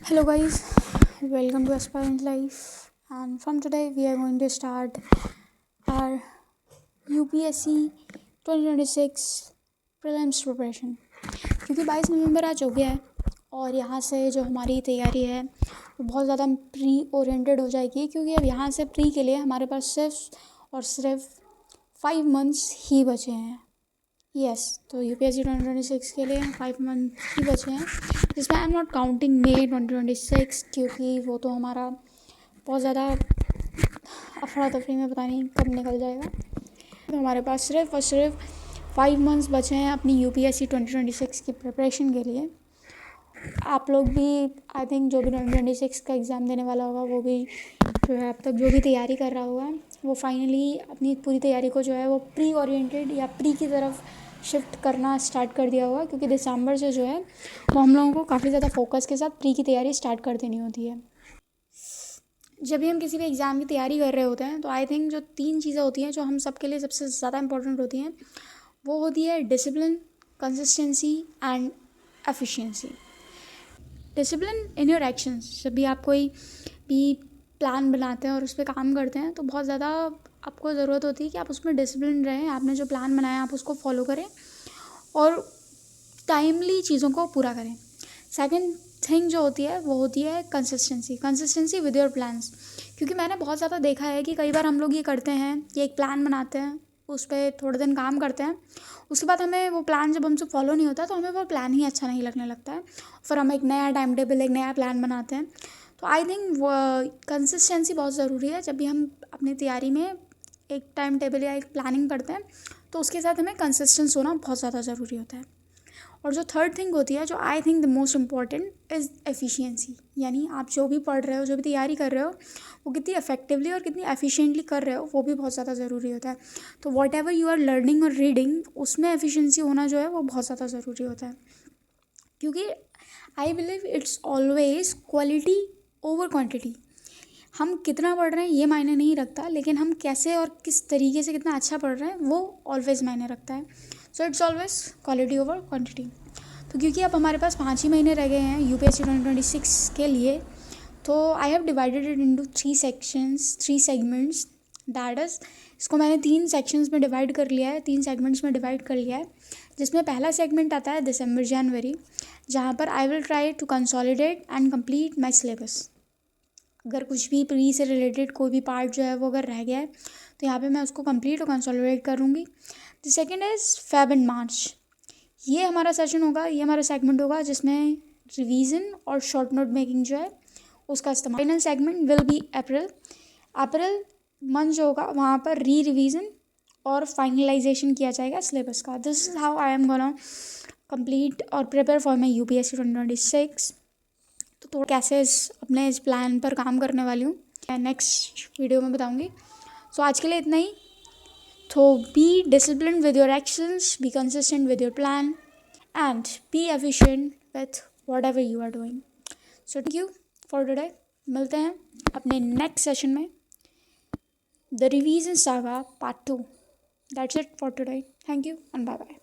Hello guys, welcome to Aspirant Life, and from today we are going to start our UPSC 2026 prelims preparation। क्योंकि 22 नवंबर आज हो गया है और यहाँ से जो हमारी तैयारी है वो बहुत ज़्यादा प्री ओरिएंटेड हो जाएगी, क्योंकि अब यहाँ से प्री के लिए हमारे पास सिर्फ और सिर्फ 5 मंथ्स ही बचे हैं। तो UPSC 2026 के लिए 5 मंथ ही बचे हैं, जिसमें आई एम नॉट काउंटिंग मे 2026, क्योंकि वो तो हमारा बहुत ज़्यादा अफरा तफरी में पता नहीं कब निकल जाएगा। तो हमारे पास सिर्फ और सिर्फ 5 मंथ्स बचे हैं अपनी UPSC 2026 की प्रिपरेशन के लिए। आप लोग भी आई थिंक जो भी 2026 का एग्ज़ाम देने वाला होगा वो भी जो है अब तक जो भी तैयारी कर रहा होगा वो फाइनली अपनी पूरी तैयारी को जो है वो प्री ओरिएंटेड या प्री की तरफ शिफ्ट करना स्टार्ट कर दिया होगा, क्योंकि दिसंबर से जो है वो हम लोगों को काफ़ी ज़्यादा फोकस के साथ प्री की तैयारी स्टार्ट कर देनी होती है। जब भी हम किसी भी एग्ज़ाम की तैयारी कर रहे होते हैं तो आई थिंक जो 3 चीज़ें होती हैं जो हम सब के लिए सबसे ज़्यादा इंपॉर्टेंट होती हैं वो होती है discipline, consistency and efficiency. Discipline in your actions. जब भी आप कोई भी प्लान बनाते हैं और उस पर काम करते हैं तो बहुत ज़्यादा आपको ज़रूरत होती है कि आप उसमें डिसिप्लिन रहें, आपने जो प्लान बनाया आप उसको फॉलो करें और टाइमली चीज़ों को पूरा करें। सेकंड थिंग जो होती है वो होती है कंसिस्टेंसी विद योर प्लान्स। क्योंकि मैंने बहुत ज़्यादा देखा है कि कई बार हम लोग ये करते हैं कि एक प्लान बनाते हैं, उस पर थोड़े दिन काम करते हैं, उसके बाद हमें वो प्लान जब हमसे फॉलो नहीं होता तो हमें वो प्लान ही अच्छा नहीं लगने लगता है, फिर हम एक नया टाइम टेबल एक नया प्लान बनाते हैं। तो आई थिंक कंसिस्टेंसी बहुत ज़रूरी है। जब भी हम अपनी तैयारी में एक टाइम टेबल या एक प्लानिंग करते हैं तो उसके साथ हमें कंसिस्टेंस होना बहुत ज़्यादा ज़रूरी होता है। और जो थर्ड थिंग होती है जो I think the most important is efficiency. यानी आप जो भी पढ़ रहे हो, जो भी तैयारी कर रहे हो, वो कितनी इफेक्टिवली और कितनी एफिशिएंटली कर रहे हो वो भी बहुत ज़्यादा ज़रूरी होता है। तो whatever you are learning और रीडिंग उसमें एफिशिएंसी होना जो है वो बहुत ज़्यादा ज़रूरी होता है, क्योंकि I believe it's always quality over quantity. हम कितना पढ़ रहे हैं ये मायने नहीं रखता, लेकिन हम कैसे और किस तरीके से कितना अच्छा पढ़ रहे हैं वो ऑलवेज मायने रखता है। So it's always quality over quantity. तो क्योंकि अब हमारे पास 5 ही महीने रह गए हैं UPSC 2026 के लिए, तो I have divided it into 3 sections, 3 segments. That is, इसको मैंने 3 सेक्शंस में डिवाइड कर लिया है, 3 सेगमेंट्स में डिवाइड कर लिया है, जिसमें पहला सेगमेंट आता है दिसंबर जनवरी, जहाँ पर I will try to consolidate and complete my syllabus. अगर कुछ भी प्री से रिलेटेड कोई भी पार्ट जो है वो अगर रह गया है तो यहाँ पे मैं उसको कंप्लीट और कंसोलिडेट करूँगी। The second is Feb and March. ये हमारा सेशन होगा, ये हमारा सेगमेंट होगा जिसमें रिवीजन और शॉर्ट नोट मेकिंग जो है उसका इस्तेमाल। Final segment will be April month जो होगा वहाँ पर रिवीजन और फाइनलाइजेशन किया जाएगा सिलेबस का। This is how I am gonna complete और प्रिपेयर फॉर माई UPSC 2026। तो थोड़ा कैसे अपने इस प्लान पर काम करने वाली हूँ मैं नेक्स्ट वीडियो में बताऊँगी। सो आज के लिए इतना ही। तो be discipline with your actions, be consistent with your plan and be efficient with whatever you are doing. So thank you for today. मिलते हैं अपने नेक्स्ट सेशन में, the revision saga part 2। That's it for today. Thank you and bye bye.